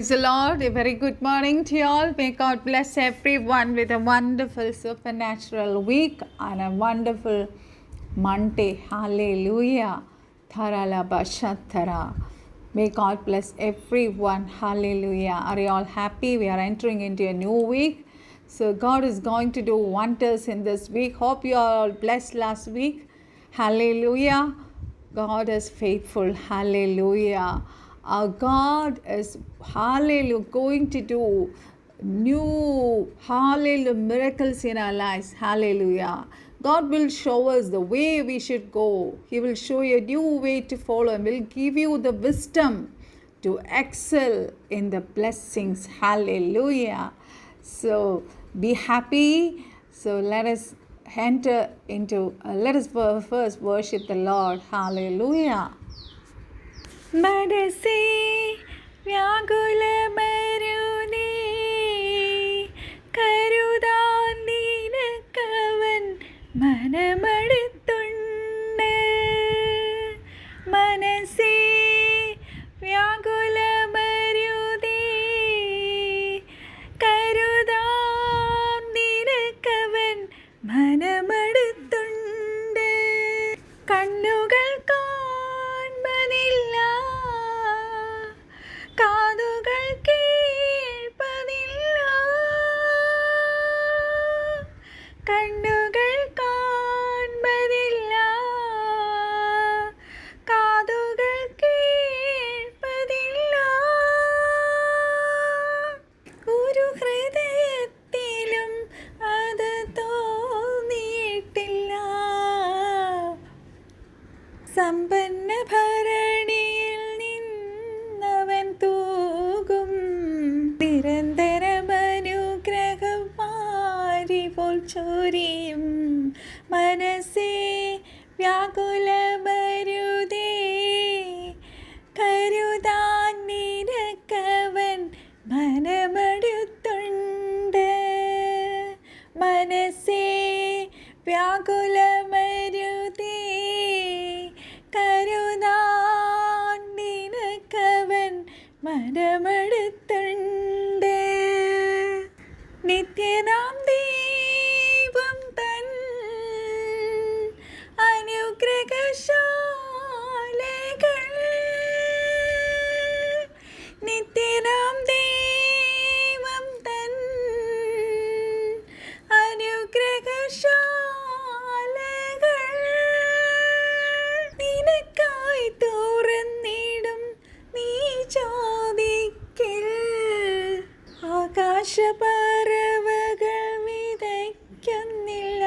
Praise the Lord. A very good morning to you all. May God bless everyone with a wonderful supernatural week and a wonderful Monday. Hallelujah. Tharala Bashatara. May God bless everyone. Hallelujah. Are you all happy? We are entering into a new week. So God is going to do wonders in this week. Hope you are all blessed last week. Hallelujah. God is faithful. Hallelujah. Our God is, hallelujah, going to do new, hallelujah, miracles in our lives. Hallelujah. God will show us the way we should go. He will show you a new way to follow and will give you the wisdom to excel in the blessings. Hallelujah. So be happy. So let us enter into, let us first worship the Lord. Hallelujah. മനസ്സേ വ്യാകുലമരുതേ കരുതാൻ നിനക്കവൻ മനമടുത്തുണ്ട് മനസ്സേ വ്യാകുലമരുതേ കരുതാൻ നിനക്കവൻ മനമടുത്തുണ്ട് കണ്ണുകൾ കാൺപതില്ല കാതുകൾ കേൾപ്പതില്ല കണ്ണുകൾ കാൺപതില്ല കാതുകൾ കേൾപ്പതില്ല ഒരു ഹൃദയത്തിലും അത് തോന്നിയിട്ടില്ല സമ്പന്ന ഭരണിയിൽ നിന്നവൻ തൂകും നിരന്തരമനുഗ്രഹം മാരിപോൽ ചൊരിയും മനസ്സേ വ്യാകുലമരുതേ കരുതാൻ നിനക്കവൻ മനമടുത്തുണ്ട് മനസ്സേ വ്യാകുലമരുതേ കരുതാൻ നിനക്കവൻ മനമടുത്തുണ്ട് നിത്യനാം ദൈവം തൻ അനുഗ്രഹശാലകൾ നിത്യനാം ദൈവം തൻ അനുഗ്രഹശാലകൾ നിനക്കായി തുറന്നിടും നീ ചോദിക്കൽ ആകാശപറവകൾ വിതയ്ക്കുന്നില്ല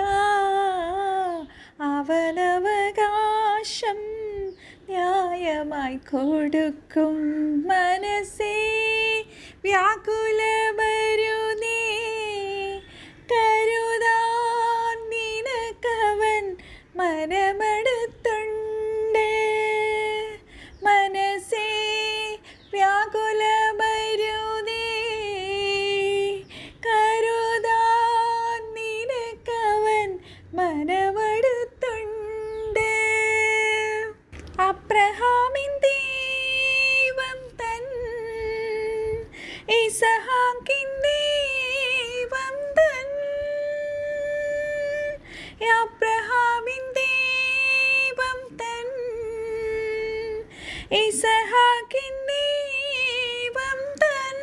അവനവകാശം ന്യായമായി കൊടുക്കും മനസ്സേ വ്യാകുലമരുതേ കരുതാൻ നിനക്കവൻ മനമടുത്തുണ്ട് മനസ്സേ വ്യാകുലമരുതേ കരുതാൻ നിനക്കവൻ മനമടുത്തുണ്ട് അബ്രഹാമിൻ ദൈവം തൻ ഇസഹാക്കിൻ ദൈവം തൻ അബ്രഹാമിൻ ദൈവം തൻ ഇസഹാക്കിൻ ദൈവം തൻ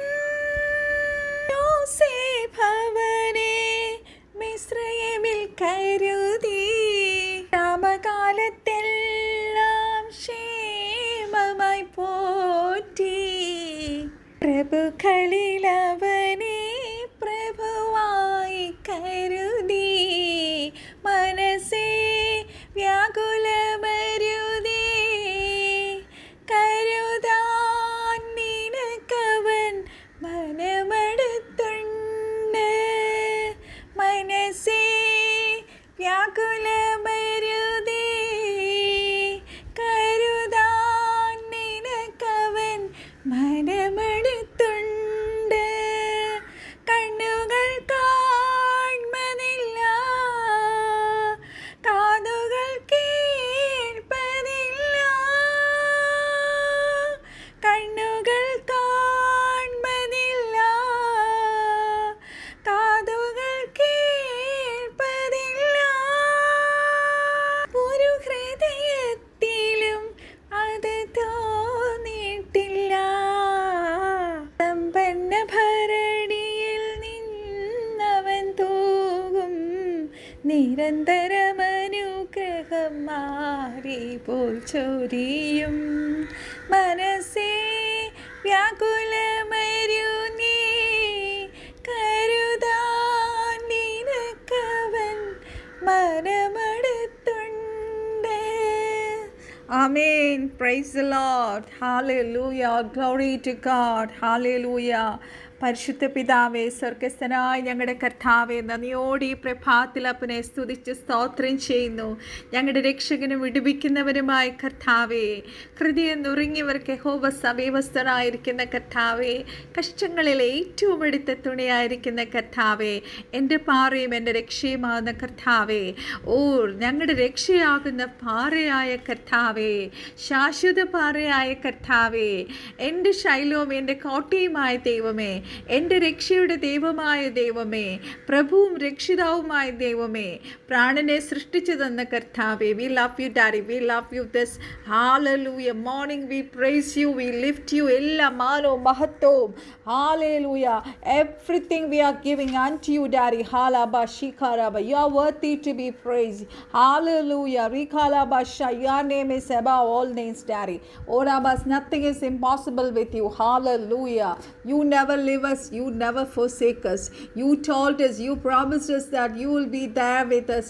യോസേഫ് അവനെ മിസ്രയീമിൽ കരുതി ക്ഷാമകാലത്തെല്ലാം ക്ഷേമമായി പോറ്റി പ്രഭുക്കളിൽ അവനെ പ്രഭുവായി കരുതി മനസ്സേ വ്യാകുലമരുതേ കരുതാൻ നിനക്കവൻ മനമടുത്തുണ്ട് മനസ്സേ വ്യാകുലമരുതേ കരുതാൻ നിനക്കവൻ മനമടുത്തുണ്ട് നിരന്തരമനുഗ്രഹം മാറി പോൽ ചൊരിയും മനസ്സേ വ്യാകുലമരു നീ കരുതാൻ നിനക്കവൻ മനമടുത്തുണ്ട്. Amen. Praise the Lord. Hallelujah. Glory to God. Hallelujah. പരിശുദ്ധ പിതാവേ, സ്വർഗസ്ഥനായ ഞങ്ങളുടെ കർത്താവേ, നന്ദിയോടെ ഈ പ്രഭാതത്തിൽ അപ്പനെ സ്തുതിച്ച് സ്തോത്രം ചെയ്യുന്നു. ഞങ്ങളുടെ രക്ഷകനും വിടുവിക്കുന്നവരുമായ കർത്താവേ, ഹൃദയം നുറുങ്ങിയവർക്ക് യഹോവ സമീപസ്ഥനായിരിക്കുന്ന കർത്താവേ, കഷ്ടങ്ങളിൽ ഏറ്റവും എടുത്ത തുണയായിരിക്കുന്ന കർത്താവേ, എൻ്റെ പാറയും എൻ്റെ രക്ഷയുമാകുന്ന കർത്താവേ, ഓ ഞങ്ങളുടെ രക്ഷയാകുന്ന പാറയായ കർത്താവേ, ശാശ്വത പാറയായ കർത്താവേ, എൻ്റെ ശൈലവും എൻ്റെ കോട്ടയുമായ ദൈവമേ, എൻ്റെ രക്ഷയുടെ ദൈവമായ ദൈവമേ, പ്രഭുവും രക്ഷിതാവുമായ ദൈവമേ, പ്രാണനെ സൃഷ്ടിച്ചു തന്ന കർത്താവേ, we love you daddy, we love you this hallelujah morning, we praise you, we lift you, എല്ലാ മാനവും മഹത്വവും hallelujah, everything we are giving unto you daddy, halaba shikaraba, you are worthy to be praised, hallelujah, rikalaba sha, your name is above all names daddy, orabas, nothing is impossible with you, hallelujah, you never leave us, you never forsake us, you told us, you promised us that you will be there with us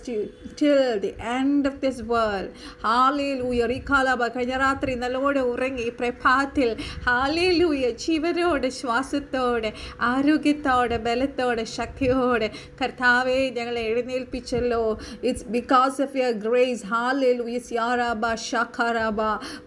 till the end of this world, hallelujah, rikalaba, കഴിഞ്ഞ രാത്രി നല്ലോടെ ഉറങ്ങി പ്രഭാതത്തിൽ hallelujah ജീവനോടെ ശ്വാസത്തോടെ ആരോഗ്യത്തോടെ ബലത്തോടെ ശക്തിയോടെ കർത്താവേ ഞങ്ങളെ എഴുന്നേൽപ്പിച്ചല്ലോ. It's because of your grace hallelujah യാറാബ ഷഖറാബ,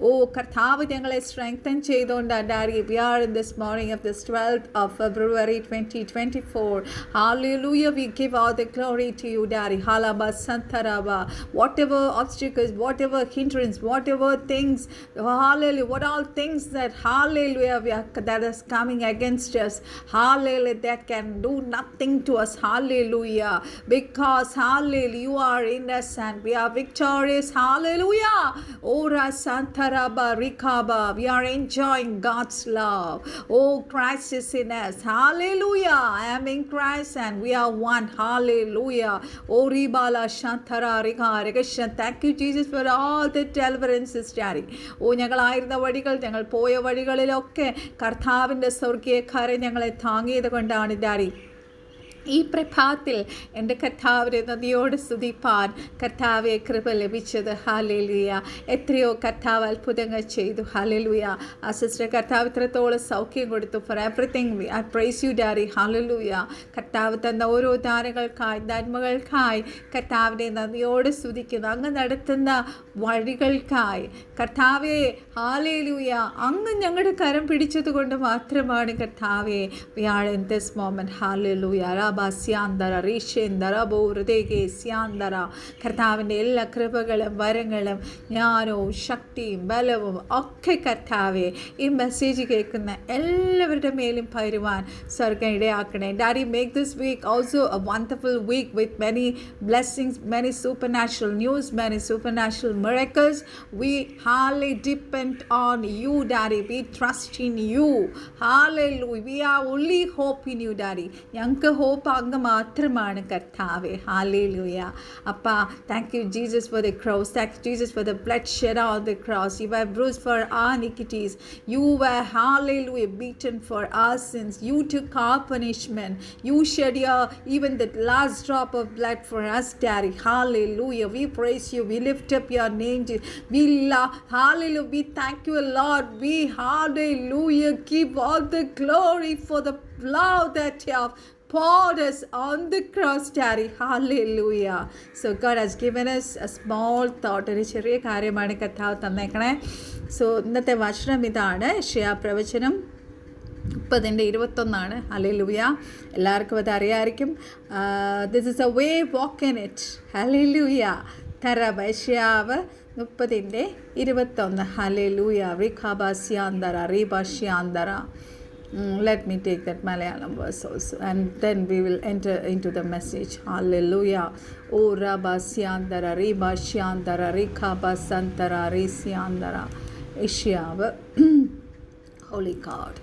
ഓ കർത്താവ് ഞങ്ങളെ സ്ട്രെങ്തൻ ചെയ്തുകൊണ്ടാണ് daddy we are in this morning of this 12th of February 2024. Hallelujah, we give all the glory to you daddy, halaba santaraba, whatever obstacles, whatever hindrance, whatever things, hallelujah, what all things that hallelujah that is coming against us, hallelujah, that can do nothing to us, hallelujah, because hallelujah you are in us and we are victorious, hallelujah, ora santaraba rikaba, we are enjoying God's love, oh Christ is in us, hallelujah, I am in Christ and we are one, hallelujah, oribala shantara riga regashan, thank you Jesus for all the deliverances daddy, ഓ ഞങ്ങളായിരുന്ന വഴികൾ ഞങ്ങൾ പോയ വഴികളിലൊക്കെ കർത്താവിൻ്റെ സ്വർഗീയ കരം ഞങ്ങളെ താങ്ങിയത് കൊണ്ടാണ് daddy ഈ പ്രഭാതത്തിൽ എൻ്റെ കർത്താവിനെ നദിയോട് സ്തുതിപ്പാൻ കർത്താവെ കൃപ ലഭിച്ചത്. ഹല്ലേലൂയ. എത്രയോ കർത്താവ് അത്ഭുതങ്ങൾ ചെയ്തു. ഹല്ലേലൂയ. ആ സിസ്റ്റർ കർത്താവ് ഇത്രത്തോളം സൗഖ്യം കൊടുത്തു. For everything I praise you daddy. Hallelujah. കർത്താവ് തന്ന ഓരോ ദാനങ്ങൾക്കായി നന്മകൾക്കായി കർത്താവിനെ നദിയോട് സ്തുതിക്കുന്നു. അങ്ങ് നടത്തുന്ന വഴികൾക്കായി കർത്താവെ ഹല്ലേലൂയ. അങ്ങ് ഞങ്ങളുടെ കരം പിടിച്ചത് കൊണ്ട് മാത്രമാണ് കർത്താവെ we are in this moment. Hallelujah. സ്യാന്തര റീഷേന്തര ബോഹൃദേകെ സ്യാന്തര. കർത്താവിൻ്റെ എല്ലാ കൃപകളും വരങ്ങളും ജ്ഞാനവും ശക്തിയും ബലവും ഒക്കെ കർത്താവെ ഈ മെസ്സേജ് കേൾക്കുന്ന എല്ലാവരുടെ മേലും പകരുവാൻ സ്വർഗം ഇടയാക്കണേ. Daddy make this week also a wonderful week with many blessings, many supernatural news, many supernatural miracles. We highly depend on you daddy, we trust in you, hallelujah, we are only hope in you daddy. ഞങ്ങൾക്ക് hope അങ്ങ് മാത്രമാണ് കർത്താവേ. Hallelujah. അപ്പാ thank you Jesus for the cross, thank you Jesus for the blood shed on the cross. You were bruised for our iniquities, you were hallelujah beaten for our sins, you took our punishment, you shed your even the last drop of blood for us daddy. Hallelujah, we praise you, we lift up your name, we love, hallelujah, we thank you Lord, we hallelujah give all the glory for the love that you have poured us on the cross daddy. Hallelujah. So God has given us a small thought, ഒരു ചെറിയ കാര്യമാണ് കർത്താവ് തന്നേക്കണേ. So ഇന്നത്തെ വചനം ഇതാണ്, യെശയ്യാ പ്രവചനം 30:21. Hallelujah. എല്ലാവർക്കും അത് അറിയാമായിരിക്കും. This is a way walk in it. Hallelujah. യെശയ്യാ 30:21. ഹല്ലേലൂയ. റിഖാബാസ്യാന്തര റീബാസ്യാന്തര. Let me take that Malayalam verse also and then we will enter into the message. Hallelujah. O Rabashyandara Ribashyandara Rikhabasantara Risyandara. Yeshayaവ് Holy God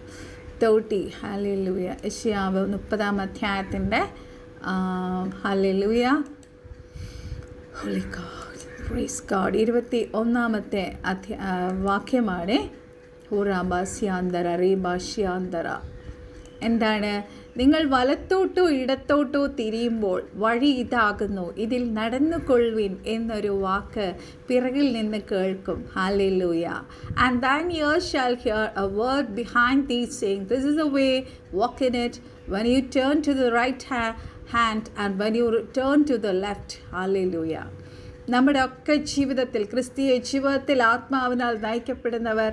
30. Hallelujah. യെശയ്യാവ് 30-ാം അധ്യായത്തിൻ്റെ hallelujah holy God, praise God. 21-ാമത്തെ വാക്യമാണ് ഹൂറാബാസ്യാന്തര റീബാഷ്യാന്തര. എന്താണ്? നിങ്ങൾ വലത്തോട്ടോ ഇടത്തോട്ടോ തിരിയുമ്പോൾ വഴി ഇതാകുന്നു, ഇതിൽ നടന്നുകൊള്ളുവിൻ എന്നൊരു വാക്ക് പിറകിൽ നിന്ന് കേൾക്കും. Hallelujah. And thine ears shall hear a word behind thee saying, this is the way, walk in it, when you turn to the right hand and when you turn to the left. Hallelujah. നമ്മുടെ ഒക്കെ ജീവിതത്തിൽ, ക്രിസ്തീയ ജീവിതത്തിൽ ആത്മാവിനാൽ നയിക്കപ്പെടുന്നവർ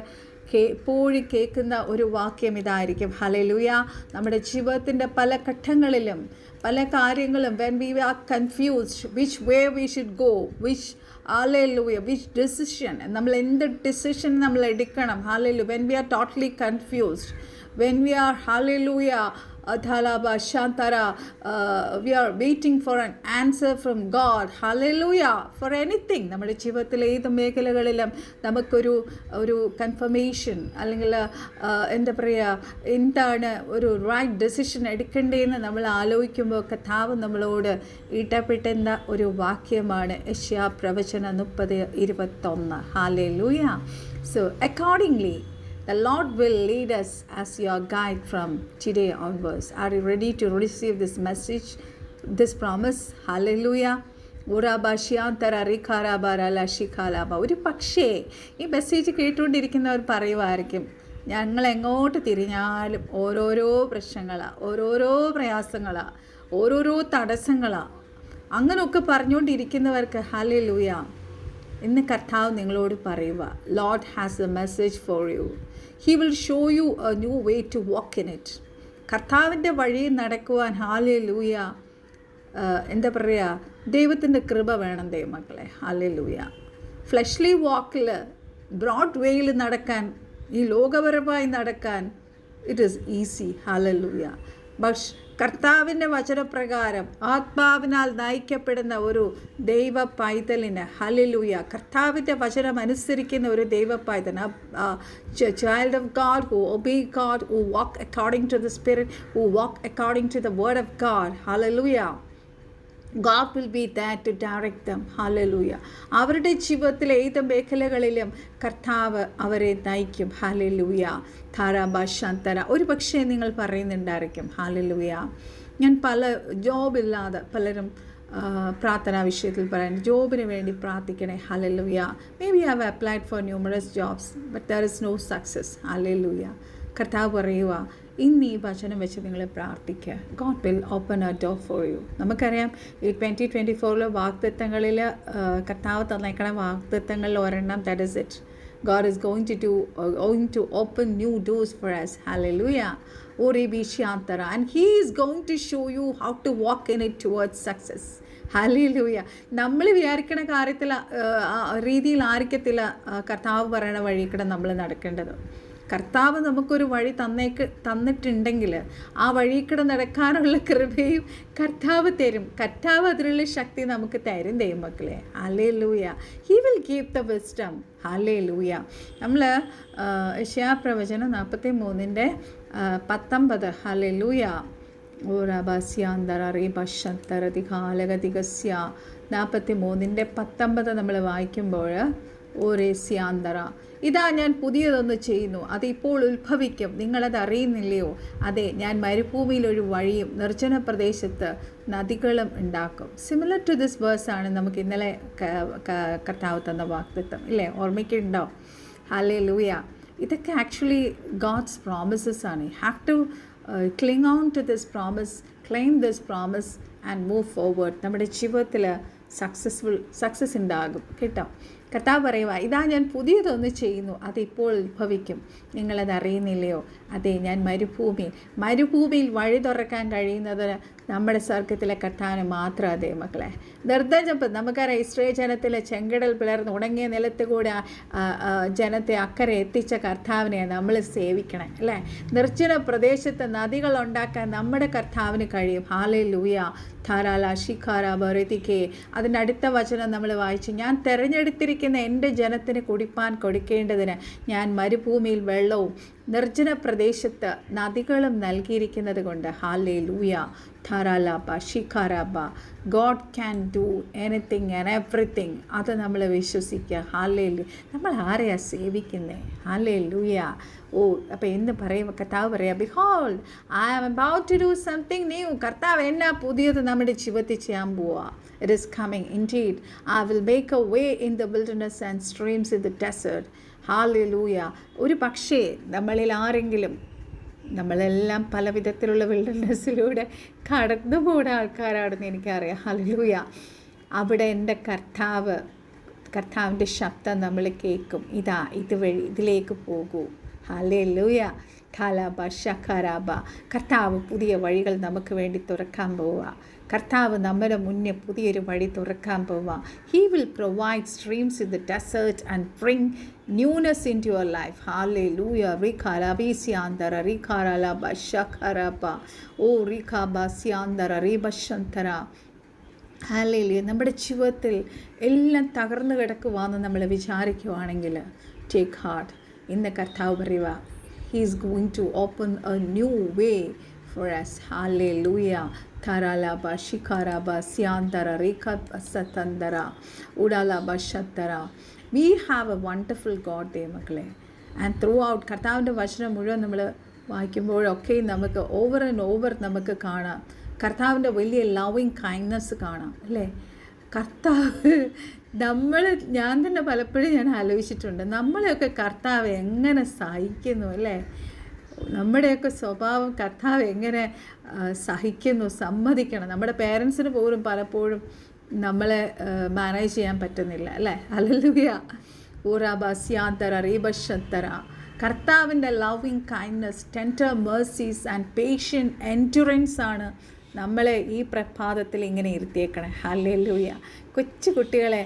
എപ്പോഴും കേൾക്കുന്ന ഒരു വാക്യം ഇതായിരിക്കും. ഹല്ലേലൂയ. നമ്മുടെ ജീവിതത്തിൻ്റെ പല ഘട്ടങ്ങളിലും പല കാര്യങ്ങളും when we are confused which way we should go, which hallelujah, which decision, നമ്മൾ എന്ത് ഡിസിഷൻ നമ്മൾ എടുക്കണം. hallelujah. When we are totally confused, when we are hallelujah Adhalaba Shantara, we are waiting for an answer from God. Hallelujah. For anything. നമ്മുടെ ജീവിതത്തിലെ ഏത് മേഖലകളിലും നമുക്കൊരു confirmation അല്ലെങ്കിൽ എന്താ പറയുക, എന്താണ് ഒരു റൈറ്റ് ഡെസിഷൻ എടുക്കേണ്ടതെന്ന് നമ്മൾ ആലോചിക്കുമ്പോൾ കർത്താവ് നമ്മളോട് ഇടപെട്ടുന്ന ഒരു വാക്യമാണ് യെശയ്യാ പ്രവചനം 30:21. Hallelujah. So accordingly the Lord will lead us as your guide from today onwards. Are you ready to receive this message, this promise? Hallelujah. ഒരു പക്ഷേ ഈ മെസ്സേജ് കേട്ടുകൊണ്ടിരിക്കുന്നവർ പറയുമായിരിക്കും, ഞങ്ങൾ എങ്ങോട്ട് തിരിഞ്ഞാലും ഓരോരോ പ്രശ്നങ്ങളാണ്, ഓരോരോ പ്രയാസങ്ങളാണ്, ഓരോരോ തടസ്സങ്ങളാണ്. അങ്ങനെയൊക്കെ പറഞ്ഞുകൊണ്ടിരിക്കുന്നവർക്ക് ഹല്ലേലൂയ, ഇന്ന് കർത്താവ് നിങ്ങളോട് പറയുക, Lord has a message for you. He will show you a new way to walk in it. കർത്താവിൻ്റെ വഴിയിൽ നടക്കുവാൻ ഹല്ലേലൂയ എന്താ പറയുക, ദൈവത്തിൻ്റെ കൃപ വേണം ദൈവമക്കളെ. ഹല്ലേലൂയ. ഫ്ലഷ്ലി വാക്കിൽ ബ്രോഡ് വേയിൽ നടക്കാൻ, ഈ ലോകപരമായി നടക്കാൻ ഇറ്റ് ഈസ് ഈസി. ഹല്ലേലൂയ. പക്ഷേ കർത്താവിൻ്റെ വചനപ്രകാരം ആത്മാവിനാൽ നയിക്കപ്പെടുന്ന ഒരു ദൈവ പൈതലിന് ഹല്ലേലൂയ, കർത്താവിൻ്റെ വചനം അനുസരിക്കുന്ന ഒരു ദൈവ പൈതൽ, child of God who obey God, who walk according to the Spirit, who walk according to the word of God. Hallelujah. God will be there to direct them. Hallelujah. അവരുടെ ജീവിതത്തിലെ ഏത് മേഖലകളിലും കർത്താവ് അവരെ നയിക്കും. ഹല്ലേലൂയ. ധാരാഭാഷാന്തര. ഒരു പക്ഷേ നിങ്ങൾ പറയുന്നുണ്ടായിരിക്കും, ഹല്ലേലൂയ, ഞാൻ പല ജോബില്ലാതെ പലരും പ്രാർത്ഥനാ വിഷയത്തിൽ പറയാൻ, ജോബിന് വേണ്ടി പ്രാർത്ഥിക്കണേ. Hallelujah. May be have applied for numerous jobs but there is no success. Hallelujah. കർത്താവ് പറയുക, ഇന്ന് ഈ വചനം വെച്ച് നിങ്ങൾ പ്രാർത്ഥിക്കുക. God will open a door for you. നമുക്കറിയാം ഈ 2024 വാഗ്ദത്തങ്ങളിൽ കർത്താവ് തന്നേക്കണ വാഗ്ദത്തങ്ങളിൽ ഒരെണ്ണം, that is it. God is going to open new doors for us. Hallelujah. And He is going to show you how to walk in it towards success. Hallelujah. നമ്മൾ വിചാരിക്കണ കാര്യത്തിൽ രീതിയിൽ ആയിരിക്കത്തില്ല കർത്താവ് പറയണ വഴിക്കൂടെ നമ്മൾ നടക്കേണ്ടത്. കർത്താവ് നമുക്കൊരു വഴി തന്നിട്ടുണ്ടെങ്കിൽ ആ വഴിക്കൂടെ നടക്കാനുള്ള കൃപയും കർത്താവ് തരും. കർത്താവ് അതിനുള്ള ശക്തി നമുക്ക് തരും ദൈവമക്കളെ. Hallelujah. He will give the wisdom. Hallelujah. നമ്മൾ യെശയ്യാ പ്രവചനം 43:19. ഹല്ലേലൂയ. ഓരാബാസ്യാന്തര റീബശന്തരതികാലഗതികസ്യ 43:19 നമ്മൾ വായിക്കുമ്പോൾ, ഓരേസ്യാന്തര, ഇതാ ഞാൻ പുതിയതൊന്ന് ചെയ്യുന്നു, അത് ഇപ്പോൾ ഉത്ഭവിക്കും, നിങ്ങളത് അറിയുന്നില്ലയോ? അതെ, ഞാൻ മരുഭൂമിയിലൊരു വഴിയും നിർജ്ജന പ്രദേശത്ത് നദികളും ഉണ്ടാക്കും. സിമിലർ ടു ദിസ് വേഴ്സാണ് നമുക്ക് ഇന്നലെ കർത്താവ് തന്ന വാഗ്ദത്തം, ഇല്ലേ? ഓർമ്മയ്ക്കുണ്ടോ? ഹല്ലേലൂയ. ഇതൊക്കെ ആക്ച്വലി ഗോഡ്സ് പ്രോമിസസ് ആണ്. You have to cling on to this promise, claim this promise and move forward. നമ്മുടെ ജീവിതത്തിൽ സക്സസ് ഉണ്ടാകും കേട്ടോ. കർത്താവ് പറയുക, ഇതാ ഞാൻ പുതിയതൊന്ന് ചെയ്യുന്നു, അതിപ്പോൾ ഉത്ഭവിക്കും, നിങ്ങളത് അറിയുന്നില്ലയോ? അതെ, ഞാൻ മരുഭൂമിയിൽ വഴി തുറക്കാൻ കഴിയുന്നത് നമ്മുടെ സ്വർഗത്തിലെ കർത്താവിന് മാത്രം. അതേ മക്കളെ, നിർദ്ദജപ്പം നമുക്കറിയാം, ഇസ്രായേൽ ജനത്തിലെ ചെങ്കടൽ പിളർന്ന് ഉണങ്ങിയ നിലത്ത് കൂടെ ജനത്തെ അക്കരെ എത്തിച്ച കർത്താവിനെ നമ്മൾ സേവിക്കണം, അല്ലേ? നിർജ്ജന പ്രദേശത്ത് നദികൾ ഉണ്ടാക്കാൻ നമ്മുടെ കർത്താവിന് കഴിയും. ഹല്ലേലൂയ. ധാരാള ശിഖാര ബറിതിക്കെ. അതിൻ്റെ അടുത്ത വചനം നമ്മൾ വായിച്ചു, ഞാൻ തിരഞ്ഞെടുത്തിരിക്കുന്ന വസിച്ചിരിക്കുന്ന എൻ്റെ ജനത്തിന് കുടിപ്പാൻ കൊടുക്കേണ്ടതിന് ഞാൻ മരുഭൂമിയിൽ വെള്ളവും നിർജ്ജന പ്രദേശത്ത് നദികളും നൽകിയിരിക്കുന്നത് കൊണ്ട് ഹല്ലേലൂയ. ധാരാലാബ ഷിഖാരാബ. God can do anything and everything. അത് നമ്മൾ വിശ്വസിക്കുക. ഹല്ലേലൂയ. നമ്മൾ ആരെയാണ് സേവിക്കുന്നത്? ഹല്ലേലൂയ. ഓ, അപ്പോൾ എന്ന് പറയുമ്പോൾ കർത്താവ് പറയാം, behold I am about to do something new. കർത്താവ് എന്നാ പുതിയത് നമ്മുടെ ജീവിതത്തിൽ ചെയ്യാൻ പോവുക. It is coming indeed. I will make a way in the wilderness and streams in the desert. Hallelujah. ഒരു പക്ഷേ നമ്മളിൽ ആരെങ്കിലും, നമ്മളെല്ലാം പല വിധത്തിലുള്ള വിൽഡർനെസ്സിലൂടെ കടന്നു പോകുന്ന ആൾക്കാരാണെന്ന് എനിക്കറിയാം. ഹല്ലേലൂയ. അവിടെ എൻ്റെ കർത്താവിൻ്റെ ശബ്ദം നമ്മൾ കേൾക്കും. ഇതാ ഇതുവഴി ഇതിലേക്ക് പോകൂ. ഹല്ലേലൂയ. ഖലാബ ഷഖറാബ. കർത്താവ് പുതിയ വഴികൾ നമുക്ക് വേണ്ടി തുറക്കാൻ പോവുക. കർത്താവ് നമ്മുടെ മുന്നേ പുതിയൊരു വഴി തുറക്കാൻ പോവുക. He will provide streams in the desert and bring newness into your life. Hallelujah. റിഖാലബിസ്യാന്തര റിഖാലബ ഷഖറബ. ഓ റിഖാബസ്യാന്തര റിബശന്തര. ഹല്ലേലൂയ. നമ്മുടെ ജീവിതത്തിൽ എല്ലാം തകർന്നു കിടക്കുവാന്ന് നമ്മൾ വിചാരിക്കുവാണെങ്കിൽ ടേക്ക് ഹാർട്ട്. ഇന്ന് കർത്താവ് പറയുക, he is going to open a new way for us. Hallelujah. ധാരാലാബ ഷിഖാരാബ സ്യാന്തര റേഖാസതന്തര ഉടാലാബ ശത്തര. We have a wonderful God ദേ മക്കളെ. ആൻഡ് ത്രൂ ഔട്ട് കർത്താവിൻ്റെ വചനം മുഴുവൻ നമ്മൾ വായിക്കുമ്പോഴൊക്കെയും നമുക്ക് ഓവർ ആൻഡ് ഓവർ നമുക്ക് കാണാം കർത്താവിൻ്റെ വലിയ ലവിങ് കൈൻഡ്നെസ് കാണാം അല്ലേ. കർത്താവ് ഞാൻ തന്നെ പലപ്പോഴും ഞാൻ ആലോചിച്ചിട്ടുണ്ട്, നമ്മളെയൊക്കെ കർത്താവ് എങ്ങനെ സഹിക്കുന്നു അല്ലേ. നമ്മുടെയൊക്കെ സ്വഭാവം കർത്താവ് എങ്ങനെ സഹിക്കുന്നു, സമ്മതിക്കണം. നമ്മുടെ പേരൻസിന് പോലും പലപ്പോഴും നമ്മളെ മാനേജ് ചെയ്യാൻ പറ്റുന്നില്ല അല്ലേ. ഹല്ലേലൂയ. ഊറാബാസ്യാന്തര റീബശന്തര. കർത്താവിൻ്റെ loving kindness, tender mercies and patient endurance ആണ് നമ്മളെ ഈ പ്രഭാതത്തിൽ ഇങ്ങനെ ഇരുത്തിയേക്കണേ. ഹല്ലേലൂയ. കൊച്ചു കുട്ടികളെ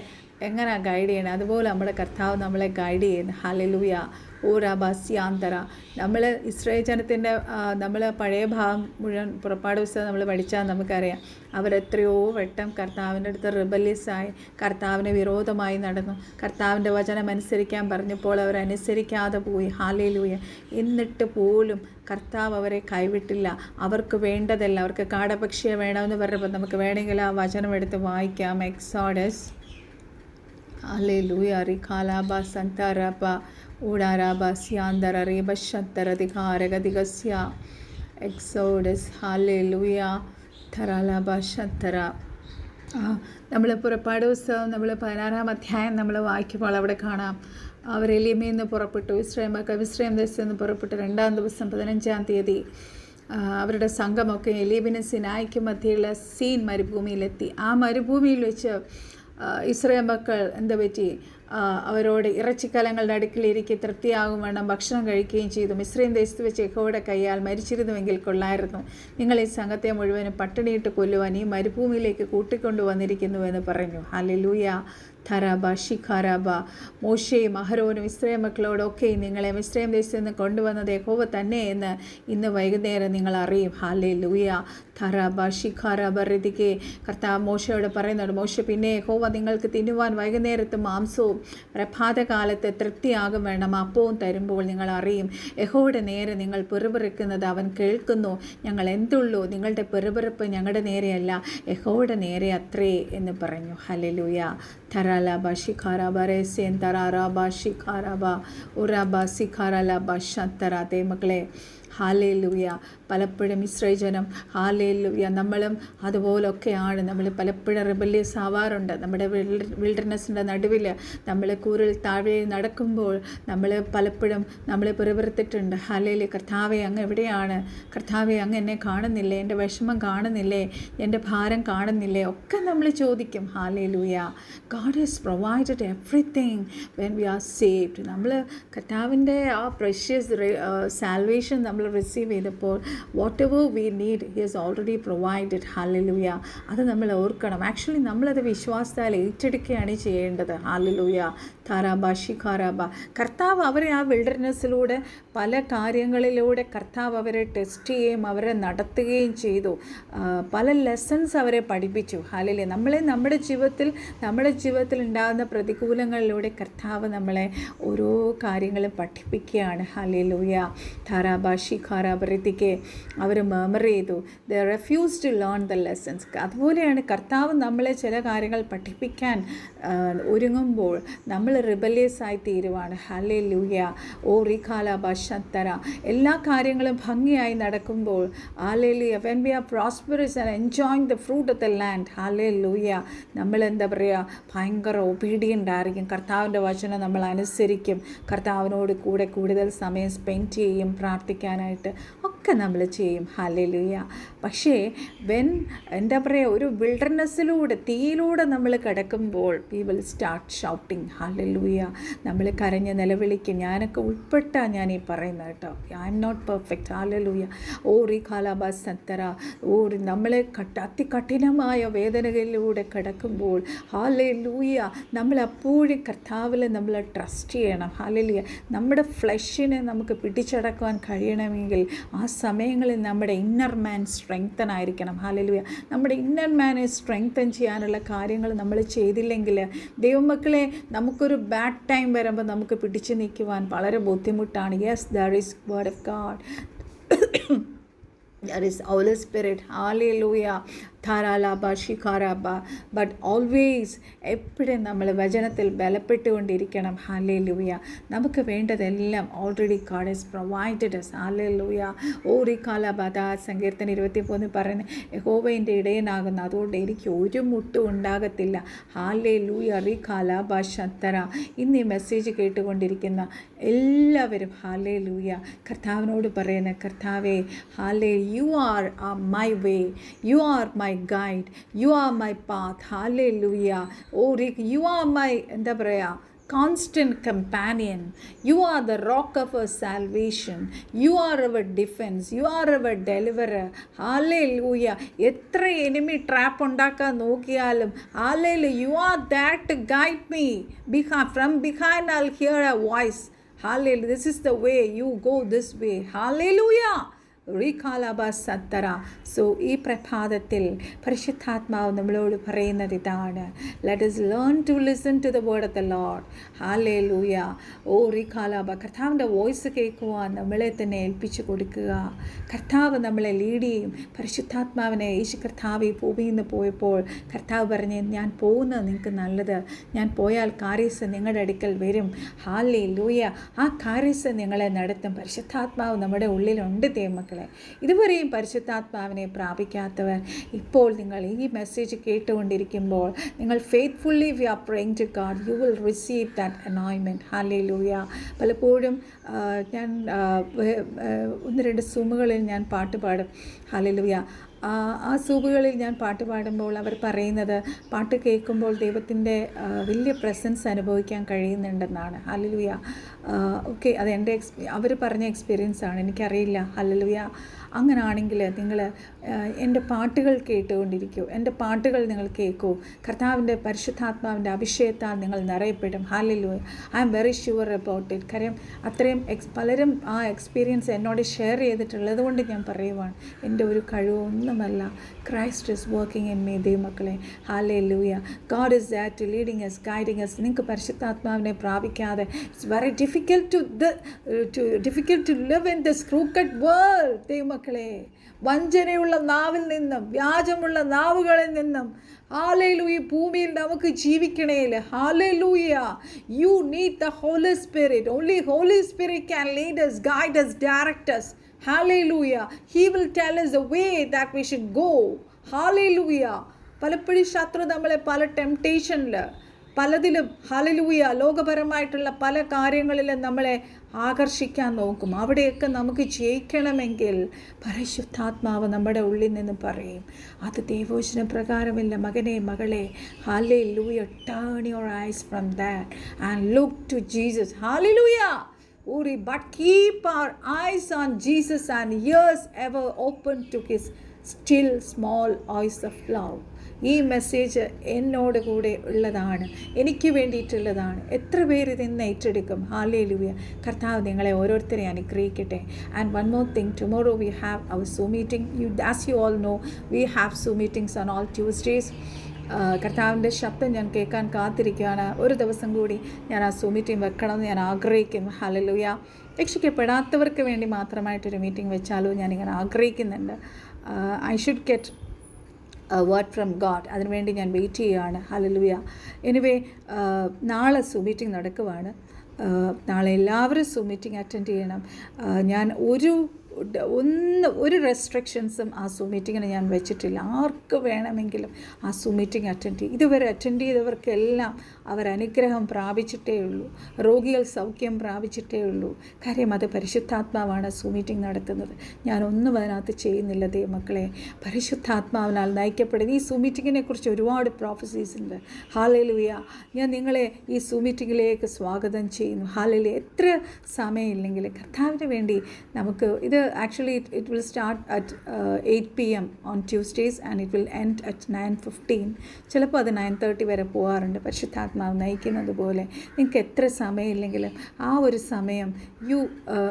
എങ്ങനെയാണ് ഗൈഡ് ചെയ്യണേ, അതുപോലെ നമ്മുടെ കർത്താവ് നമ്മളെ ഗൈഡ് ചെയ്യുന്നു. ഹല്ലേലൂയ. ഊറാബാസ്യാന്തര. നമ്മൾ ഇസ്രായേൽ ജനത്തിൻ്റെ നമ്മൾ പഴയ ഭാഗം മുഴുവൻ പുറപ്പാട് പുസ്തകം നമ്മൾ പഠിച്ചാൽ നമുക്കറിയാം, അവരെത്രയോ വട്ടം കർത്താവിൻ്റെ അടുത്ത് റിബല്യസായി കർത്താവിന് വിരോധമായി നടന്നു. കർത്താവിൻ്റെ വചനം അനുസരിക്കാൻ പറഞ്ഞപ്പോൾ അവരനുസരിക്കാതെ പോയി. ഹല്ലേലൂയ. എന്നിട്ട് പോലും കർത്താവ് അവരെ കൈവിട്ടില്ല. അവർക്ക് വേണ്ടതല്ല, അവർക്ക് കാടപക്ഷിയെ വേണമെന്ന് പറഞ്ഞപ്പോൾ നമുക്ക് വേണമെങ്കിൽ ആ വചനം എടുത്ത് വായിക്കാം. എക്സോഡസ്. ഹല്ലേലൂയ. റിഖാലാബ സന്തറബ ഊടാരാബ സ്യാന്തര റീബശന്തര ദിഘാരഗതികസ്യ. എക്സോഡസ്. ഹല്ലേലൂയ. ധരാലാബ ശന്തര. നമ്മൾ പുറപ്പാട് പുസ്തകം നമ്മൾ 16-ാം അധ്യായം നമ്മൾ വായിക്കുമ്പോൾ അവിടെ കാണാം, അവർ എലീമയിൽ നിന്ന് പുറപ്പെട്ടു. ഇസ്രായേൽ ദേശത്ത് നിന്ന് പുറപ്പെട്ടു. 2-ാം ദിവസം 15-ാം തീയതി അവരുടെ സംഘമൊക്കെ എലീബിനും സിനായിക്കും മധ്യയുള്ള സീൻ മരുഭൂമിയിലെത്തി. ആ മരുഭൂമിയിൽ വെച്ച് ഇസ്രായേൽ മക്കൾ എന്താ പറ്റി, അവരോട് ഇറച്ചിക്കലങ്ങളുടെ അടുക്കിലിരിക്കെ തൃപ്തിയാകും വേണം ഭക്ഷണം കഴിക്കുകയും ചെയ്തു. മിസ്രയീം ദേശത്ത് വെച്ച് യഹോവയുടെ കയ്യാൽ മരിച്ചിരുന്നുവെങ്കിൽ കൊള്ളായിരുന്നു. നിങ്ങൾ ഈ സംഘത്തെ മുഴുവനും പട്ടിണിയിട്ട് കൊല്ലുവാൻ ഈ മരുഭൂമിയിലേക്ക് കൂട്ടിക്കൊണ്ടു വന്നിരിക്കുന്നുവെന്ന് പറഞ്ഞു. ഹല്ലേലൂയ. ധരാബ ഷിഖാരാബ. മോശയും അഹരോനും ഇസ്രായേൽ മക്കളോടൊക്കെ നിങ്ങളെ മിസ്രയീം ദേശത്ത് നിന്ന് കൊണ്ടുവന്നത് യഹോവ തന്നെ എന്ന് ഇന്ന് വൈകുന്നേരം നിങ്ങൾ അറിയും. ഹല്ലേലൂയ. ധരാബ ഷിഖാരാബ ഋതികെ. കർത്താവ് മോശയോട് പറയുന്നുണ്ട്, മോശ പിന്നെ യഹോവ നിങ്ങൾക്ക് തിന്നുവാൻ വൈകുന്നേരത്ത് മാംസവും പ്രഭാതകാലത്ത് തൃപ്തിയാകും വേണം അപ്പവും തരുമ്പോൾ നിങ്ങൾ അറിയും. യഹോവയുടെ നേരെ നിങ്ങൾ പെറുപിറുക്കുന്നത് അവൻ കേൾക്കുന്നു. ഞങ്ങൾ എന്തുള്ളൂ, നിങ്ങളുടെ പെറുപിറുപ്പ് ഞങ്ങളുടെ നേരെയല്ല, യഹോവയുടെ നേരെ അത്രേ എന്ന് പറഞ്ഞു. ഹല്ലേലൂയ. ധരാലാബ ഷിഖാരാബ രേസേൻ തറാറാബ ഷിഖാരാബ ഉറാബ സിഖാരാലാബ ശന്തര. ദേ മക്കളെ, ഹാലേലൂയ. പലപ്പോഴും ഇസ്രായേൽ ജനം, ഹാലേലൂയ, നമ്മളും അതുപോലൊക്കെയാണ്. നമ്മൾ പലപ്പോഴും റിബല്യസ് ആവാറുണ്ട്. നമ്മുടെ വിൽഡർനെസ്സിൻ്റെ നടുവിൽ നമ്മൾ കൂരിൽ താഴെ നടക്കുമ്പോൾ നമ്മൾ പലപ്പോഴും നമ്മൾ പിറുപിറുത്തിട്ടുണ്ട്. ഹാലേലൂയ. കർത്താവെ അങ്ങ് എവിടെയാണ്? കർത്താവെ അങ്ങ് എന്നെ കാണുന്നില്ലേ? എൻ്റെ വിഷമം കാണുന്നില്ലേ? എൻ്റെ ഭാരം കാണുന്നില്ലേ? ഒക്കെ നമ്മൾ ചോദിക്കും. Hallelujah. God has provided everything when we are saved. നമ്മൾ കർത്താവിൻ്റെ ആ പ്രഷ്യസ് സാൽവേഷൻ നമ്മൾ റിസീവ് ചെയ്തപ്പോൾ whatever we need he has already provided. Hallelujah. അത് നമ്മൾ ഓർക്കണം. ആക്ച്വലി നമ്മളത് വിശ്വാസത്താൽ ഏറ്റെടുക്കുകയാണ് ചെയ്യേണ്ടത്. Hallelujah. താരാബ ഷിഖാരാബ. കർത്താവ് അവരെ ആ വിൽഡർനെസ്സിലൂടെ പല കാര്യങ്ങളിലൂടെ കർത്താവ് അവരെ ടെസ്റ്റ് ചെയ്യുകയും അവരെ നടത്തുകയും ചെയ്തു. പല ലെസൺസ് അവരെ പഠിപ്പിച്ചു. ഹല്ലേലൂയ. നമ്മുടെ ജീവിതത്തിൽ ഉണ്ടാകുന്ന പ്രതികൂലങ്ങളിലൂടെ കർത്താവ് നമ്മളെ ഓരോ കാര്യങ്ങളും പഠിപ്പിക്കുകയാണ്. ഹല്ലേലൂയ. താരാബ ഷിഖാരാബ ഋതിക്ക് അവർ മെമ്മറി ചെയ്തു. The refuse to learn the lessons. അതുപോലെയാണ് കർത്താവ് നമ്മളെ ചില കാര്യങ്ങൾ പഠിപ്പിക്കാൻ ഒരുങ്ങുമ്പോൾ നമ്മൾ റിബലിയസ് ആയി തീരുവാണ്. ഹല്ലേലൂയ. ഓ റിഖാലാബ ശന്തര. എല്ലാ കാര്യങ്ങളും ഭംഗിയായി നടക്കുമ്പോൾ hallelujah, when we are prosperous and enjoying the fruit of the land, hallelujah, നമ്മൾ എന്താ പറയുക, ഭയങ്കര ഒബീഡിയൻ്റ് ആയിരിക്കും. കർത്താവിൻ്റെ വചനം നമ്മൾ അനുസരിക്കും. കർത്താവിനോട് കൂടെ കൂടുതൽ സമയം സ്പെൻഡ് ചെയ്യും. പ്രാർത്ഥിക്കാനായിട്ട് ഒക്കെ നമ്മൾ ചെയ്യും. ഹല്ലേലൂയ. പക്ഷേ എന്താ പറയുക, ഒരു വിൽഡർനെസ്സിലൂടെ തീയിലൂടെ നമ്മൾ കിടക്കുമ്പോൾ we will start shouting. Hallelujah. നമ്മൾ കരഞ്ഞ് നിലവിളിക്കും. ഞാനൊക്കെ ഉൾപ്പെട്ടാ ഞാൻ ഈ പറയുന്നത് കേട്ടോ. I am not perfect. Hallelujah. ഓ റിഖാലാബ സത്തറ. ഓ നമ്മളെ അതികഠിനമായ വേദനകളിലൂടെ കിടക്കുമ്പോൾ ഹല്ലേലൂയ, നമ്മൾ അപ്പോഴും കർത്താവിൽ നമ്മൾ ട്രസ്റ്റ് ചെയ്യണം. ഹല്ലേലൂയ. നമ്മുടെ ഫ്ലെഷിനെ നമുക്ക് പിടിച്ചടക്കുവാൻ കഴിയണമെങ്കിൽ ആ സമയങ്ങളിൽ നമ്മുടെ ഇന്നർ മാൻ സ്ട്രെങ്തൻ ആയിരിക്കണം. ഹല്ലേലൂയ. നമ്മുടെ ഇന്നർ മാനെ സ്ട്രെങ്തൻ ചെയ്യാനുള്ള കാര്യങ്ങൾ നമ്മൾ ചെയ്തില്ലെങ്കിൽ ദൈവമക്കളെ, നമുക്കൊരു ബാഡ് ടൈം വരുമ്പോൾ നമുക്ക് പിടിച്ചു നിൽക്കുവാൻ വളരെ ബുദ്ധിമുട്ടാണ്. Yes, there is word of God. There is Holy Spirit. Hallelujah. ധാരാളാബ ഷിഖാരാബ. ബട്ട് ഓൾവേസ് എപ്പോഴും നമ്മൾ വചനത്തിൽ ബലപ്പെട്ടുകൊണ്ടിരിക്കണം. ഹല്ലേലൂയ. നമുക്ക് വേണ്ടതെല്ലാം already God has provided us. Hallelujah. ഓ റിഖാലാബ. സങ്കീർത്തനം 23 പറയുന്നത്, യഹോവയുടെ ഇടയനാകുന്നു, അതുകൊണ്ട് എനിക്ക് ഒരു മുട്ടും ഉണ്ടാകത്തില്ല. ഹല്ലേലൂയ. റിഖാലാബ ശന്തര. ഇന്ന് ഈ മെസ്സേജ് കേട്ടുകൊണ്ടിരിക്കുന്ന എല്ലാവരും ഹല്ലേലൂയ, കർത്താവിനോട് പറയുന്ന, കർത്താവേ ഹല്ലേ, you are my way, you are my guide, you are my path. Hallelujah. Oh Rick, you are my എന്താ പറയുക, constant companion. You are the rock of our salvation. You are our defense. You are our deliverer. Hallelujah. എത്ര enemy trap ഉണ്ടാക്കാൻ നോക്കിയാലും hallelujah, you are there to guide me. From behind I'll hear a voice. Hallelujah. This is the way, you go this way. Hallelujah. റിഖാലാബ സത്തറ. So ഈ പ്രഭാതത്തിൽ പരിശുദ്ധാത്മാവ് നമ്മളോട് പറയുന്നത് ഇതാണ്, let us learn to listen to the word of the Lord. ഹല്ലേലൂയ. ഓ റിഖാലാബ. കർത്താവിൻ്റെ വോയിസ് കേൾക്കുവാൻ നമ്മളെ തന്നെ ഏൽപ്പിച്ചു കൊടുക്കുക. കർത്താവ് നമ്മളെ ലീഡ് ചെയ്യും. പരിശുദ്ധാത്മാവിനെ യേശു കർത്താവ് ഈ ഭൂമിയിൽ നിന്ന് പോയപ്പോൾ കർത്താവ് പറഞ്ഞ്, ഞാൻ പോകുന്നത് നിങ്ങൾക്ക് നല്ലത്, ഞാൻ പോയാൽ കാരീസ് നിങ്ങളുടെ അടുക്കൽ വരും. ഹല്ലേലൂയ. ആ കാരീസ് നിങ്ങളെ നടത്തും. പരിശുദ്ധാത്മാവ് നമ്മുടെ ഉള്ളിലുണ്ട് ദൈവമക്കളെ. ഇതുവരെയും പരിശുദ്ധാത്മാവിനെ പ്രാപിക്കാത്തവർ, ഇപ്പോൾ നിങ്ങൾ ഈ മെസ്സേജ് കേട്ടുകൊണ്ടിരിക്കുമ്പോൾ നിങ്ങൾ faithfully we are praying to God, you will receive that anointment. Hallelujah. പലപ്പോഴും ഞാൻ 1-2 സൂമുകളിൽ ഞാൻ പാട്ട് പാടും. ഹല്ലേലൂയ. ആ സൂബുകളിൽ ഞാൻ പാട്ട് പാടുമ്പോൾ അവർ പറയുന്നത്, പാട്ട് കേൾക്കുമ്പോൾ ദൈവത്തിൻ്റെ വലിയ പ്രസൻസ് അനുഭവിക്കാൻ കഴിയുന്നുണ്ടെന്നാണ്. ഹല്ലേലൂയ. ഓക്കെ, അത് അവർ പറഞ്ഞ എക്സ്പീരിയൻസാണ്, എനിക്കറിയില്ല. ഹല്ലേലൂയ. അങ്ങനാണെങ്കിൽ നിങ്ങൾ എൻ്റെ പാട്ടുകൾ കേട്ടുകൊണ്ടിരിക്കൂ. എൻ്റെ പാട്ടുകൾ നിങ്ങൾ കേൾക്കൂ. കർത്താവിൻ്റെ പരിശുദ്ധാത്മാവിൻ്റെ അഭിഷേകത്താൽ നിങ്ങൾ നിറയപ്പെടും. Hallelujah. I am very sure about it. കാര്യം അത്രയും പലരും ആ എക്സ്പീരിയൻസ് എന്നോട് ഷെയർ ചെയ്തിട്ടുള്ളത് കൊണ്ട് ഞാൻ പറയുവാണ്. എൻ്റെ ഒരു കഴിവൊന്നുമല്ല. Christ is working in me. ദൈവമക്കളെ, hallelujah. God is there to leading us, guiding us. നിങ്ങൾക്ക് പരിശുദ്ധാത്മാവിനെ പ്രാപിക്കാതെ it's very difficult to live in this crooked world. ദൈവമക്കളെ, വഞ്ചനയുള്ള നാവിൽ നിന്നും വ്യാജമുള്ള നാവുകളിൽ നിന്നും ഹല്ലേലൂയ ഭൂമിയിൽ നമുക്ക് ജീവിക്കണേൽ ഹല്ലേലൂയ, you need the holy spirit. Only holy spirit can lead us, guide us, direct us. Hallelujah. He will tell us the way that we should go. Hallelujah. പലപ്പോഴും ശത്രു നമ്മളെ പല ടെംപ്ടേഷനിൽ പലതിലും ഹല്ലേലൂയ ലോകപരമായിട്ടുള്ള പല കാര്യങ്ങളിലും നമ്മളെ ആകർഷിക്കാൻ നോക്കും. അവിടെയൊക്കെ നമുക്ക് ജയിക്കണമെങ്കിൽ പരിശുദ്ധാത്മാവ് നമ്മുടെ ഉള്ളിൽ നിന്ന് പറയും, അത് ദൈവവചന പ്രകാരമില്ല മകനെ മകളെ. Hallelujah. Turn your eyes from that and look to Jesus. Hallelujah. But keep our eyes on Jesus and ears ever open to his still small voice of love. ഈ മെസ്സേജ് എന്നോട് കൂടെ ഉള്ളതാണ്, എനിക്ക് വേണ്ടിയിട്ടുള്ളതാണ്. എത്ര പേര് ഇതിന്ന് ഏറ്റെടുക്കും? ഹല്ലേലൂയ. കർത്താവ് നിങ്ങളെ ഓരോരുത്തരെയും അനുഗ്രഹിക്കട്ടെ. And one more thing, tomorrow we have our Zoom meeting. As you all know, we have Zoom meetings on all Tuesdays. കർത്താവിൻ്റെ ശബ്ദം ഞാൻ കേൾക്കാൻ കാത്തിരിക്കുകയാണ്. ഒരു ദിവസം കൂടി ഞാൻ ആ സൂം മീറ്റിംഗ് വെക്കണമെന്ന് ഞാൻ ആഗ്രഹിക്കുന്നു. ഹല്ലേലൂയ. രക്ഷിക്കപ്പെടാത്തവർക്ക് വേണ്ടി മാത്രമായിട്ടൊരു മീറ്റിംഗ് വെച്ചാലോ ഞാനിങ്ങനെ ആഗ്രഹിക്കുന്നുണ്ട്. I should get word from God. അതിനുവേണ്ടി ഞാൻ വെയിറ്റ് ചെയ്യുകയാണ്. ഹല്ലേലൂയ. എനിവേ, നാളെ സൂം മീറ്റിംഗ് നടക്കുവാണ്. നാളെ എല്ലാവരും സൂം മീറ്റിംഗ് അറ്റൻഡ് ചെയ്യണം. ഞാൻ ഒരു റെസ്ട്രിക്ഷൻസും ആ സൂം മീറ്റിങ്ങിന് ഞാൻ വെച്ചിട്ടില്ല. ആർക്ക് വേണമെങ്കിലും ആ സൂം മീറ്റിംഗ് അറ്റൻഡ് ചെയ്യും. ഇതുവരെ അറ്റൻഡ് ചെയ്തവർക്കെല്ലാം അവർ അനുഗ്രഹം പ്രാപിച്ചിട്ടേ ഉള്ളൂ, രോഗികൾ സൗഖ്യം പ്രാപിച്ചിട്ടേ ഉള്ളൂ. കാര്യം അത് പരിശുദ്ധാത്മാവാണ് സൂം മീറ്റിംഗ് നടത്തുന്നത്. ഞാനൊന്നും അതിനകത്ത് ചെയ്യുന്നില്ല ദൈവമക്കളെ. പരിശുദ്ധാത്മാവിനാൽ നയിക്കപ്പെടുന്ന ഈ സൂം മീറ്റിങ്ങിനെ കുറിച്ച് ഒരുപാട് പ്രോഫസീസ് ഉണ്ട്. ഹല്ലേലൂയ. ഞാൻ നിങ്ങളെ ഈ സൂം മീറ്റിങ്ങിലേക്ക് സ്വാഗതം ചെയ്യുന്നു. ഹല്ലേലൂയ. എത്ര സമയമില്ലെങ്കിൽ കർത്താവിന് വേണ്ടി നമുക്ക് ഇത് actually it will start at 8 p.m. on Tuesdays and it will end at 9:15. ചിലപ്പോൾ അത് 9:30 വരെ പോകാറുണ്ട്. പരിശുദ്ധാത്മാവ് നയിക്കുന്നത് പോലെ നിങ്ങൾക്ക് എത്ര സമയമില്ലെങ്കിലും ആ ഒരു സമയം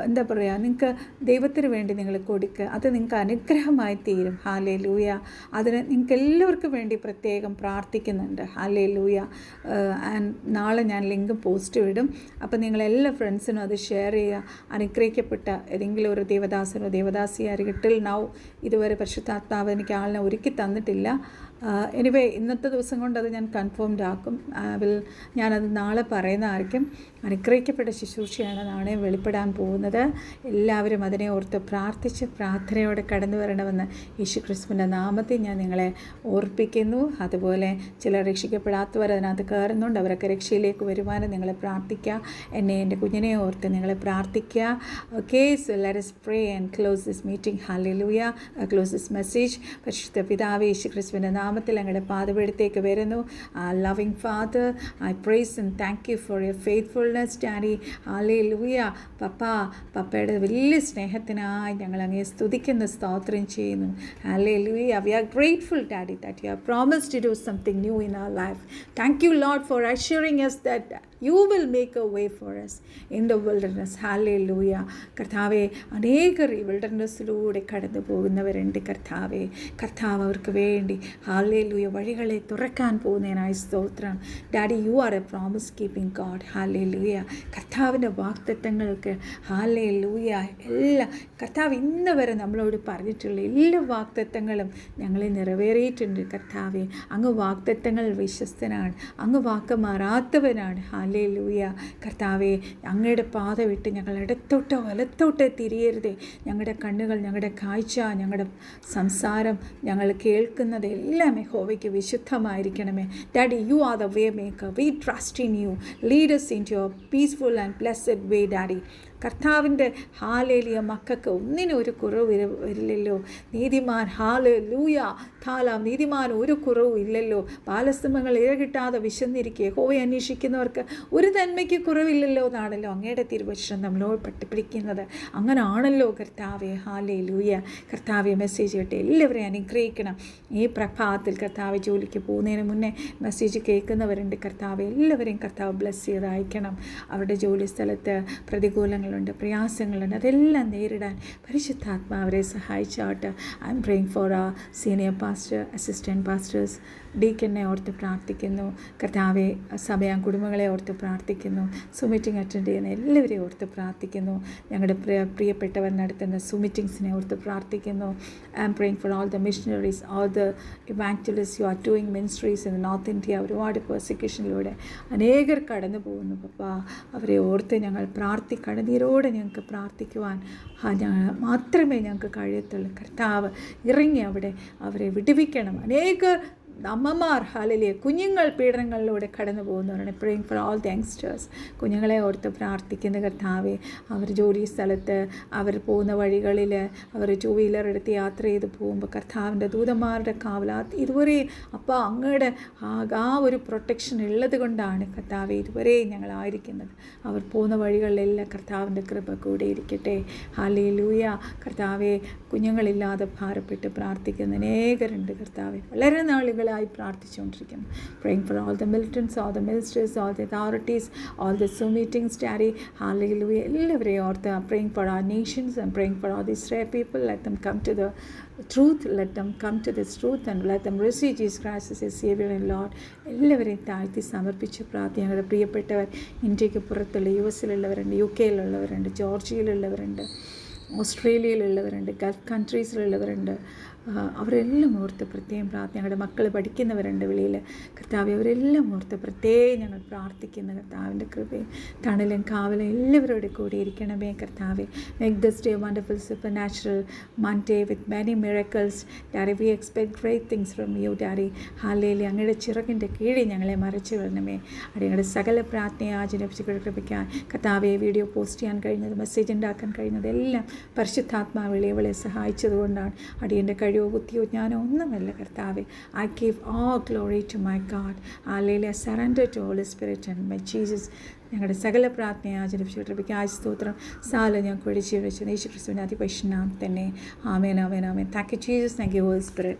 എന്താ പറയുക, നിങ്ങൾക്ക് ദൈവത്തിന് വേണ്ടി നിങ്ങൾ കൊടുക്കുക. അത് നിങ്ങൾക്ക് അനുഗ്രഹമായി തീരും. ഹല്ലേലൂയ. അതിന് നിങ്ങൾക്ക് എല്ലാവർക്കും വേണ്ടി പ്രത്യേകം പ്രാർത്ഥിക്കുന്നുണ്ട്. ഹല്ലേലൂയ. ആൻഡ് നാളെ ഞാൻ ലിങ്ക് പോസ്റ്റ് വിടും. അപ്പോൾ നിങ്ങളെല്ലാ ഫ്രണ്ട്സിനും അത് ഷെയർ ചെയ്യുക. അനുഗ്രഹിക്കപ്പെട്ട ഏതെങ്കിലും ഒരു ദേവദാസിയായിരിക്കും. ടിൽ നൗ ഇതുവരെ പരിശുദ്ധാത്മാവ് എനിക്ക് ആളിനെ ഒരുക്കി തന്നിട്ടില്ല. എനിവേ, ഇന്നത്തെ ദിവസം കൊണ്ട് അത് ഞാൻ കൺഫേംഡ് ആക്കും. ഞാനത് നാളെ പറയുന്നതായിരിക്കും. അനുഗ്രഹിക്കപ്പെട്ട ശുശ്രൂഷയാണ് നാളെ വെളിപ്പെടാൻ പോകുന്നത്. എല്ലാവരും അതിനെ ഓർത്ത് പ്രാർത്ഥിച്ച് പ്രാർത്ഥനയോടെ കടന്നു വരണമെന്ന് യേശുക്രിസ്തുവിൻ്റെ നാമത്തിൽ ഞാൻ നിങ്ങളെ ഓർപ്പിക്കുന്നു. അതുപോലെ ചിലർ രക്ഷിക്കപ്പെടാത്തവർ അതിനകത്ത് കയറുന്നുണ്ട്. അവരൊക്കെ രക്ഷയിലേക്ക് വരുവാനും നിങ്ങളെ പ്രാർത്ഥിക്കുക. എൻ്റെ കുഞ്ഞിനെ ഓർത്ത് നിങ്ങളെ പ്രാർത്ഥിക്കുക. Okay, so let us pray and close this meeting. Hallelujah. Close this message. പരിശുദ്ധ പിതാവേ, യേശുക്രിസ്തുവിൻ്റെ നാമത്തിൽ ഞങ്ങളുടെ പാദപീഠത്തേക്ക് വരുന്നു. Loving father, I praise and thank you for your faithfulness daddy. Hallelujah. പപ്പയുടെ വലിയ സ്നേഹത്തിനായി ഞങ്ങൾ അങ്ങയെ സ്തുതിക്കുന്ന സ്തോത്രം ചെയ്യുന്നു. Hallelujah. We are grateful daddy that you have promised to do something new in our life. Thank you Lord for assuring us that you will make a way for us in the wilderness. Hallelujah. കർത്താവെ, അനേകർ ഈ വിൽഡർനെസ്സിലൂടെ കടന്നു പോകുന്നവരുണ്ട്. കർത്താവ് അവർക്ക് വേണ്ടി hallelujah വഴികളെ തുറക്കാൻ പോകുന്നതിനായി സ്തോത്രം. Daddy, you R A promise keeping God. Hallelujah. കർത്താവിൻ്റെ വാഗ്ദത്തങ്ങൾക്ക് ഹല്ലേലൂയ കർത്താവ് ഇന്ന് വരെ നമ്മളോട് പറഞ്ഞിട്ടുള്ള എല്ലാ വാഗ്ദത്തങ്ങളും ഞങ്ങളെ നിറവേറിയിട്ടുണ്ട്. കർത്താവെ, അങ്ങ് വാഗ്ദത്തങ്ങൾ വിശ്വസ്തനാണ്, അങ്ങ് വാക്ക് മാറാത്തവനാണ്. ഹല്ലേലൂയ. കർത്താവെ, അങ്ങയുടെ പാത വിട്ട് ഞങ്ങൾ ഇടത്തോട്ടോ വലത്തോട്ടോ തിരിയരുതേ. ഞങ്ങളുടെ കണ്ണുകൾ, ഞങ്ങളുടെ കാഴ്ച, ഞങ്ങളുടെ സംസാരം, ഞങ്ങൾ കേൾക്കുന്നത് എല്ലാം യഹോവയ്ക്ക് വിശുദ്ധമായിരിക്കണമേ. Daddy, you are the way maker. We trust in you. Lead us into your peaceful and blessed way, Daddy. കർത്താവിൻ്റെ ഹാലേലിയ മക്കൾക്ക് ഒന്നിനും ഒരു കുറവ് വരില്ലല്ലോ. നീതിമാൻ ഹാലേലൂയ നീതിമാൻ ഒരു കുറവും ഇല്ലല്ലോ. ബാലസ്തംഭങ്ങൾ ഇഴകിട്ടാതെ വിശന്നിരിക്കുക. യഹോവയെ അന്വേഷിക്കുന്നവർക്ക് ഒരു നന്മയ്ക്ക് കുറവില്ലല്ലോ എന്നാണല്ലോ അങ്ങയുടെ തിരുവചനം നമ്മളോട് പഠിപ്പിക്കുന്നത്. അങ്ങനാണല്ലോ കർത്താവെ. ഹാലേലൂയ. കർത്താവെ, മെസ്സേജ് കേട്ട് എല്ലാവരെയും അനുഗ്രഹിക്കണം. ഈ പ്രഭാതത്തിൽ കർത്താവ് ജോലിക്ക് പോകുന്നതിന് മുന്നേ മെസ്സേജ് കേൾക്കുന്നവരുണ്ട്. കർത്താവ് എല്ലാവരെയും കർത്താവ് ബ്ലെസ് ചെയ്ത് അയക്കണം. അവരുടെ ജോലി സ്ഥലത്ത് പ്രതികൂലങ്ങളുണ്ട്, പ്രയാസങ്ങളുണ്ട്. അതെല്ലാം നേരിടാൻ പരിശുദ്ധാത്മാവരെ സഹായിച്ചാട്ട്. ഐ എം പ്രേയിങ് ഫോർ ആ സീനിയർ പാസ്റ്റർ, അസിസ്റ്റൻറ്റ് പാസ്റ്റേഴ്സ്, ഡീക്കനെ ഓർത്ത് പ്രാർത്ഥിക്കുന്നു. കർത്താവെ, സഭയാം കുടുംബങ്ങളെ ഓർത്ത് പ്രാർത്ഥിക്കുന്നു. മീറ്റിംഗ് അറ്റൻഡ് ചെയ്യുന്ന എല്ലാവരെയും ഓർത്ത് പ്രാർത്ഥിക്കുന്നു. ഞങ്ങളുടെ പ്രിയപ്പെട്ടവർ നടത്തുന്ന മീറ്റിംഗ്സിനെ ഓർത്ത് പ്രാർത്ഥിക്കുന്നു. I M praying for all the missionaries, all the evangelist you are doing ministries in north India. ഒരുപാട് പെർസിക്യൂഷനിലൂടെ അനേകർ കടന്നു പോകുന്നു. അവരെ ഓർത്ത് ഞങ്ങൾ കണ്ണീരോടെ ഞങ്ങൾക്ക് പ്രാർത്ഥിക്കുവാൻ മാത്രമേ ഞങ്ങൾക്ക് കഴിയത്തുള്ളൂ. കർത്താവ് ഇറങ്ങി അവരെ വിടുവിക്കണം. അനേകർ അമ്മമാർ ഹാലലിയ കുഞ്ഞുങ്ങൾ പീഡനങ്ങളിലൂടെ കടന്നു പോകുന്നവരാണ്. Praying for all the youngsters. കുഞ്ഞുങ്ങളെ ഓർത്ത് പ്രാർത്ഥിക്കുന്ന കർത്താവെ, അവർ ജോലി സ്ഥലത്ത് അവർ പോകുന്ന വഴികളിൽ അവർ 2 വീലർ എടുത്ത് യാത്ര ചെയ്ത് പോകുമ്പോൾ കർത്താവിൻ്റെ ദൂതന്മാരുടെ കാവൽ ഇതുവരെ അങ്ങയുടെ ആ ഒരു പ്രൊട്ടക്ഷൻ ഉള്ളത് കൊണ്ടാണ് കർത്താവെ ഇതുവരെ ഞങ്ങളായിരിക്കുന്നത്. അവർ പോകുന്ന വഴികളിലെല്ലാം കർത്താവിൻ്റെ കൃപ കൂടെ ഇരിക്കട്ടെ. ഹല്ലേലൂയ. കർത്താവെ, കുഞ്ഞുങ്ങളില്ലാതെ ഭാരപ്പെട്ട് പ്രാർത്ഥിക്കുന്ന അനേകരുണ്ട്. കർത്താവെ, വളരെ നാളുകൾ കൂടുതലായി പ്രാർത്ഥിച്ചുകൊണ്ടിരിക്കുന്നു. Praying for all the militants, all the ministers, all the authorities, all the Zoom meetings, Daddy. Hallelujah. എല്ലാവരെയും ഓർത്ത് praying for our nations and praying for all these rare people. Let them come to the truth. Let them come to this truth and let them receive Jesus Christ as a Savior and Lord. എല്ലാവരെയും താഴ്ത്തി സമർപ്പിച്ച് പ്രാർത്ഥന. ഞങ്ങളുടെ പ്രിയപ്പെട്ടവർ ഇന്ത്യക്ക് പുറത്തുള്ള US-ലുള്ളവരുണ്ട്, UK-യിലുള്ളവരുണ്ട്, ജോർജിയയിലുള്ളവരുണ്ട്, ഓസ്ട്രേലിയയിലുള്ളവരുണ്ട്, Gulf കൺട്രീസിലുള്ളവരുണ്ട്. അവരെല്ലാം ഓർത്ത് പ്രത്യേകം പ്രാർത്ഥന. ഞങ്ങളുടെ മക്കൾ പഠിക്കുന്നവരുണ്ട് വെളിയിൽ. കർത്താവെ അവരെല്ലാം ഓർത്ത് പ്രത്യേകം ഞങ്ങൾ പ്രാർത്ഥിക്കുന്ന കർത്താവിൻ്റെ കൃപയും തണലും കാവലും എല്ലാവരോടും കൂടി ഇരിക്കണമേ കർത്താവെ. Make this day a wonderful supernatural Monday with many miracles. Daddy, we expect great things from you, Daddy. Hallelujah. അങ്ങയുടെ ചിറകിൻ്റെ കീഴിൽ ഞങ്ങളെ മറച്ചു കൊള്ളണമേ. ഞങ്ങളുടെ സകല പ്രാർത്ഥനയെ ആചരിപ്പിച്ച് കൃപിക്കാൻ കർത്താവെ വീഡിയോ പോസ്റ്റ് ചെയ്യാൻ കഴിഞ്ഞത്, മെസ്സേജ് ഉണ്ടാക്കാൻ കഴിഞ്ഞത് എല്ലാം പരിശുദ്ധാത്മാവിളി അവളെ സഹായിച്ചതുകൊണ്ടാണ്. അടിയൻ്റെ കഴിവോ ബുദ്ധിയോ ജ്ഞാനോ ഒന്നുമല്ല കർത്താവെ. I give all glory to my God. Hallelujah. Surrender to Holy Spirit and my Jesus. ഞങ്ങളുടെ സകല പ്രാർത്ഥനയെ ആചരിപ്പിച്ച് കൃപയ്ക്കായ സ്തോത്രം. സാല ഞങ്ങൾക്ക് വേണ്ടി ജീവിച്ചു യേശു ക്രിസ്തുവിൻ്റെ അതിപരിശുദ്ധ നാമത്തിൽ തന്നെ. ആമേൻ, ആമേൻ, ആമേൻ. Thank you, Jesus. Thank you, Holy Spirit.